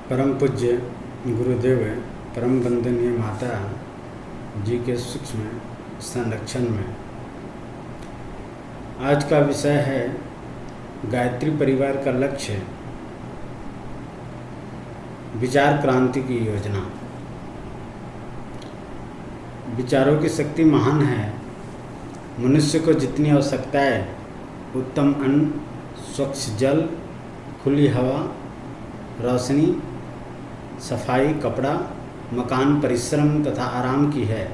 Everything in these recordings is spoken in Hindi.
परम पूज्य गुरुदेव परम वंदनीय माता जी के सूक्ष्म संरक्षण में आज का विषय है गायत्री परिवार का लक्ष्य, विचार क्रांति की योजना। विचारों की शक्ति महान है। मनुष्य को जितनी आवश्यकता है, उत्तम अन्न, स्वच्छ जल, खुली हवा, रोशनी, सफाई, कपड़ा, मकान, परिश्रम तथा आराम की है,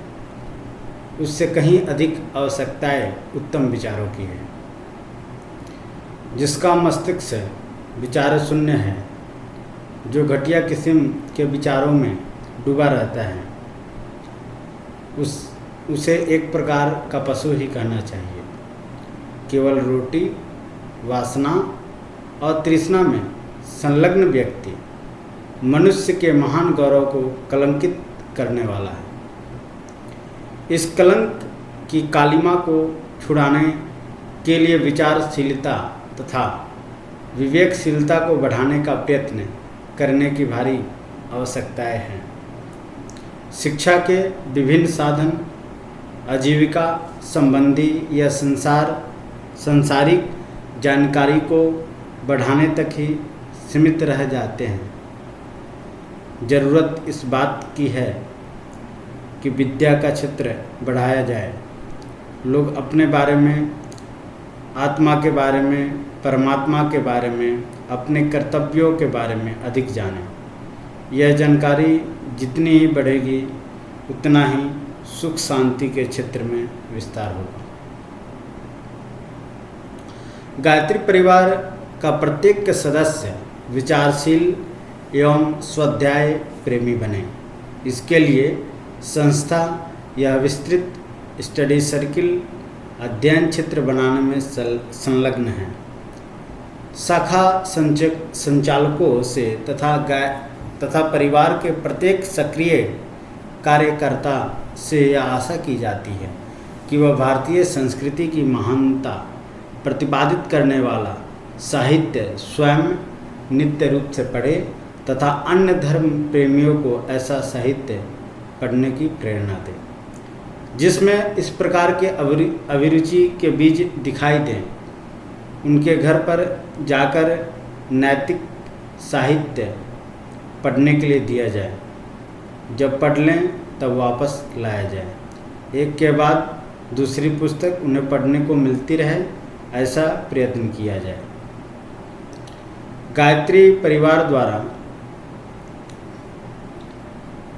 उससे कहीं अधिक आवश्यकताएं उत्तम विचारों की है। जिसका मस्तिष्क विचार शून्य है, जो घटिया किस्म के विचारों में डूबा रहता है, उसे एक प्रकार का पशु ही कहना चाहिए। केवल रोटी, वासना और तृष्णा में संलग्न व्यक्ति मनुष्य के महान गौरव को कलंकित करने वाला है। इस कलंक की कालिमा को छुड़ाने के लिए विचारशीलता तथा विवेकशीलता को बढ़ाने का प्रयत्न करने की भारी आवश्यकताएं हैं। शिक्षा के विभिन्न साधन आजीविका संबंधी या सांसारिक जानकारी को बढ़ाने तक ही सीमित रह जाते हैं। जरूरत इस बात की है कि विद्या का क्षेत्र बढ़ाया जाए। लोग अपने बारे में, आत्मा के बारे में, परमात्मा के बारे में, अपने कर्तव्यों के बारे में अधिक जानें। यह जानकारी जितनी ही बढ़ेगी, उतना ही सुख शांति के क्षेत्र में विस्तार होगा। गायत्री परिवार का प्रत्येक सदस्य विचारशील एवं स्वाध्याय प्रेमी बने। इसके लिए संस्था या विस्तृत स्टडी सर्किल अध्ययन क्षेत्र बनाने में संलग्न है। शाखा संचालकों से तथा परिवार के प्रत्येक सक्रिय कार्यकर्ता से यह आशा की जाती है कि वह भारतीय संस्कृति की महानता प्रतिपादित करने वाला साहित्य स्वयं नित्य रूप से पढ़े तथा अन्य धर्म प्रेमियों को ऐसा साहित्य पढ़ने की प्रेरणा दे जिसमें इस प्रकार के अभिरुचि के बीज दिखाई दें। उनके घर पर जाकर नैतिक साहित्य पढ़ने के लिए दिया जाए। जब पढ़ लें तब वापस लाया जाए। एक के बाद दूसरी पुस्तक उन्हें पढ़ने को मिलती रहे, ऐसा प्रयत्न किया जाए। गायत्री परिवार द्वारा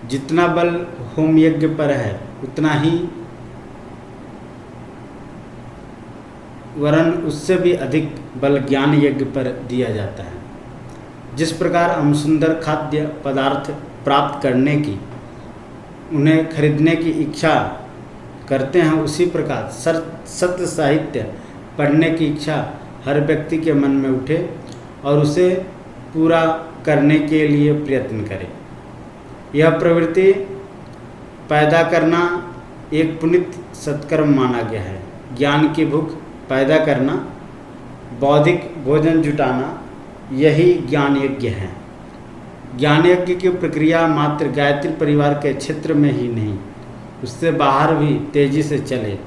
जितना बल होम यज्ञ पर है, उतना ही वरन उससे भी अधिक बल ज्ञान यज्ञ पर दिया जाता है। जिस प्रकार हम सुंदर खाद्य पदार्थ प्राप्त करने की, उन्हें खरीदने की इच्छा करते हैं, उसी प्रकार सत्य साहित्य पढ़ने की इच्छा हर व्यक्ति के मन में उठे और उसे पूरा करने के लिए प्रयत्न करे। यह प्रवृत्ति पैदा करना एक पुनीत सत्कर्म माना गया है। ज्ञान की भूख पैदा करना, बौद्धिक भोजन जुटाना, यही ज्ञान यज्ञ है। ज्ञान यज्ञ की प्रक्रिया मात्र गायत्री परिवार के क्षेत्र में ही नहीं, उससे बाहर भी तेजी से चले,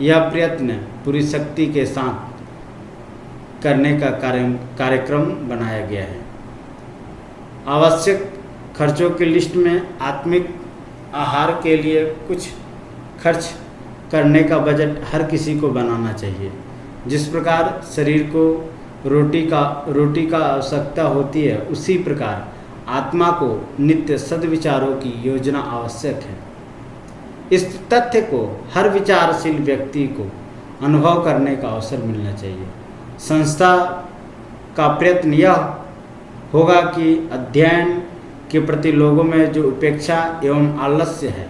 यह प्रयत्न पूरी शक्ति के साथ करने का कार्यक्रम बनाया गया है। आवश्यक खर्चों की लिस्ट में आत्मिक आहार के लिए कुछ खर्च करने का बजट हर किसी को बनाना चाहिए। जिस प्रकार शरीर को रोटी का आवश्यकता होती है, उसी प्रकार आत्मा को नित्य सद्विचारों की योजना आवश्यक है। इस तथ्य को हर विचारशील व्यक्ति को अनुभव करने का अवसर मिलना चाहिए। संस्था का प्रयत्न यह होगा कि अध्ययन के प्रति लोगों में जो उपेक्षा एवं आलस्य है,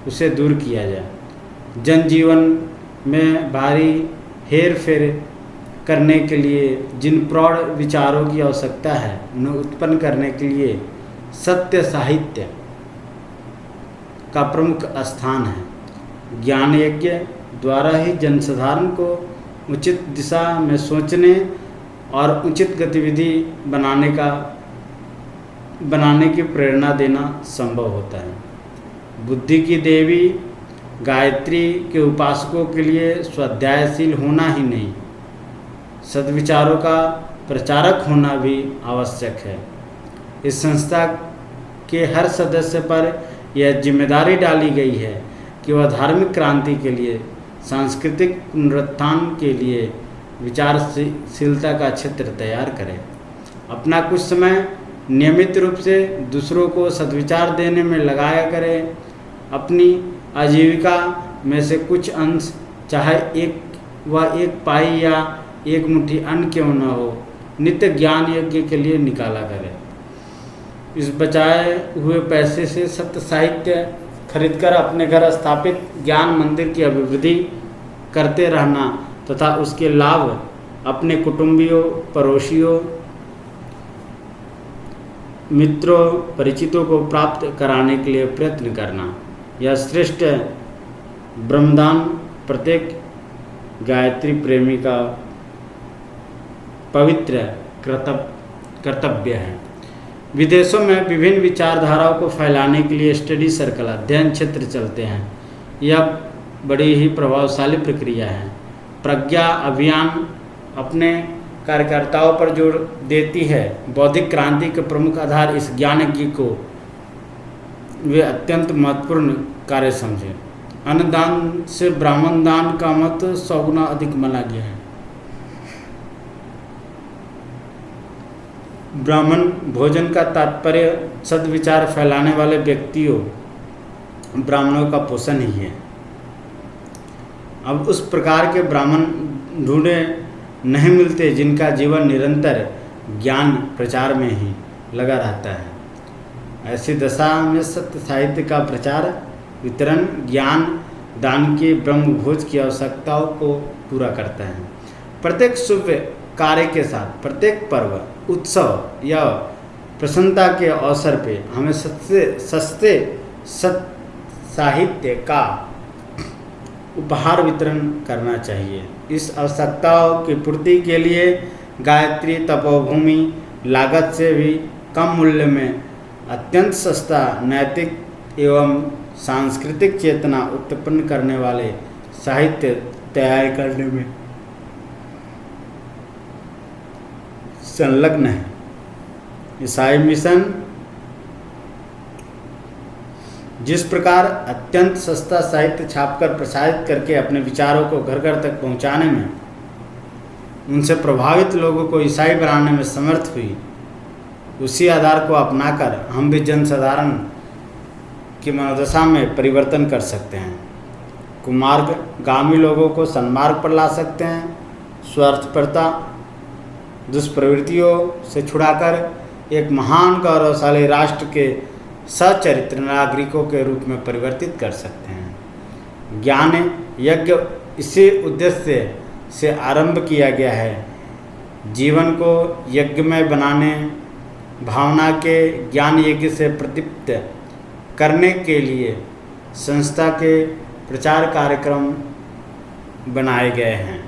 उसे दूर किया जाए। जनजीवन में भारी हेर फेर करने के लिए जिन प्रौढ़ विचारों की आवश्यकता है, उन्हें उत्पन्न करने के लिए सत्य साहित्य का प्रमुख स्थान है। ज्ञान यज्ञ द्वारा ही जनसाधारण को उचित दिशा में सोचने और उचित गतिविधि बनाने का बनाने की प्रेरणा देना संभव होता है। बुद्धि की देवी गायत्री के उपासकों के लिए स्वाध्यायशील होना ही नहीं, सद्विचारों का प्रचारक होना भी आवश्यक है। इस संस्था के हर सदस्य पर यह जिम्मेदारी डाली गई है कि वह धार्मिक क्रांति के लिए, सांस्कृतिक पुनरुत्थान के लिए विचारशीलता का क्षेत्र तैयार करें। अपना कुछ समय नियमित रूप से दूसरों को सद्विचार देने में लगाया करें। अपनी आजीविका में से कुछ अंश, चाहे एक पाई या एक मुट्ठी अन्न क्यों न हो, नित्य ज्ञान यज्ञ के लिए निकाला करें। इस बचाए हुए पैसे से सत्य साहित्य खरीदकर अपने घर स्थापित ज्ञान मंदिर की अभिवृद्धि करते रहना तथा उसके लाभ अपने कुटुंबियों, पड़ोसियों, मित्रों, परिचितों को प्राप्त कराने के लिए प्रयत्न करना, यह श्रेष्ठ ब्रह्मदान प्रत्येक गायत्री प्रेमी का पवित्र कर्तव्य है। विदेशों में विभिन्न विचारधाराओं को फैलाने के लिए स्टडी सर्कल, अध्ययन क्षेत्र चलते हैं। यह बड़ी ही प्रभावशाली प्रक्रिया है। प्रज्ञा अभियान अपने कार्यकर्ताओं पर जोर देती है। बौद्धिक क्रांति के प्रमुख आधार इस ज्ञान यज्ञ को वे अत्यंत महत्वपूर्ण कार्य समझे। अन्नदान से ब्राह्मण दान का महत्व 100 गुना अधिक माना गया है। ब्राह्मण भोजन का तात्पर्य सद्विचार फैलाने वाले व्यक्तियों, ब्राह्मणों का पोषण ही है। अब उस प्रकार के ब्राह्मण ढूंढे नहीं मिलते जिनका जीवन निरंतर ज्ञान प्रचार में ही लगा रहता है। ऐसी दशा में सत्य साहित्य का प्रचार, वितरण, ज्ञान दान की ब्रह्म भोज की आवश्यकताओं को पूरा करता है। प्रत्येक शुभ कार्य के साथ, प्रत्येक पर्व, उत्सव या प्रसन्नता के अवसर पे हमें सस्ते साहित्य का उपहार वितरण करना चाहिए। इस आवश्यकताओं की पूर्ति के लिए गायत्री तपोभूमि लागत से भी कम मूल्य में अत्यंत सस्ता, नैतिक एवं सांस्कृतिक चेतना उत्पन्न करने वाले साहित्य तैयार करने में संलग्न है। ईसाई मिशन जिस प्रकार अत्यंत सस्ता साहित्य छापकर प्रसारित करके अपने विचारों को घर घर तक पहुंचाने में, उनसे प्रभावित लोगों को ईसाई बनाने में समर्थ हुई, उसी आधार को अपनाकर हम भी जनसाधारण की मनोदशा में परिवर्तन कर सकते हैं। कुमार्गगामी लोगों को सन्मार्ग पर ला सकते हैं। स्वार्थपरता, दुष्प्रवृत्तियों से छुड़ाकर एक महान गौरवशाली राष्ट्र के सचरित्र नागरिकों के रूप में परिवर्तित कर सकते हैं। ज्ञान यज्ञ इसी उद्देश्य से आरंभ किया गया है। जीवन को यज्ञमय बनाने, भावना के ज्ञान यज्ञ से प्रदीप्त करने के लिए संस्था के प्रचार कार्यक्रम बनाए गए हैं।